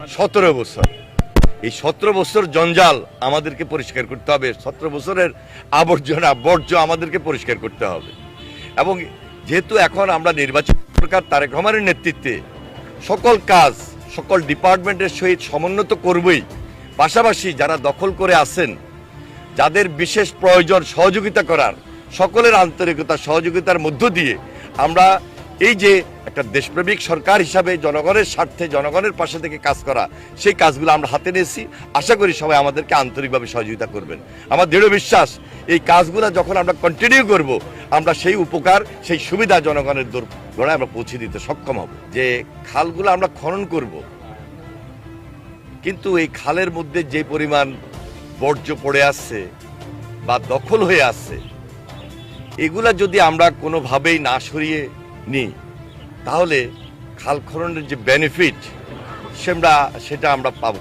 17 বছর এই 17 বছর জঞ্জাল আমাদেরকে পরিষ্কার করতে হবে। 17 বছরের আবর্জনা বর্জ্য আমাদেরকে পরিষ্কার করতে হবে। এবং যেহেতু এখন আমরা নির্বাচিত সরকার তারেক রহমানের নেতৃত্বে সকল কাজ সকল ডিপার্টমেন্টের সহিত সমন্বিত করবই। পাশাপাশি যারা দখল করে আছেন, যাদের বিশেষ প্রয়োজন সহযোগিতা করার, সকলের আন্তরিকতা সহযোগিতার মধ্য দিয়ে আমরা এই যে একটা দেশপ্রেমিক সরকার হিসাবে জনগণের স্বার্থে জনগণের পাশে থেকে কাজ করা, সেই কাজগুলো আমরা হাতে নিয়েছি। আশা করি সবাই আমাদেরকে আন্তরিকভাবে সহযোগিতা করবেন। আমার দৃঢ় বিশ্বাস এই কাজগুলো যখন আমরা কন্টিনিউ করব, আমরা সেই উপকার সেই সুবিধা জনগণের দোরগোড়ায় আমরা পৌঁছে দিতে সক্ষম হব। যে খালগুলো আমরা খনন করব, কিন্তু এই খালের মধ্যে যে পরিমাণ বর্জ্য পড়ে আসছে বা দখল হয়ে আসছে, এগুলা যদি আমরা কোনোভাবেই না সরিয়ে নিই, তাহলে খাল খননের যে বেনিফিট সেটা আমরা পাবো।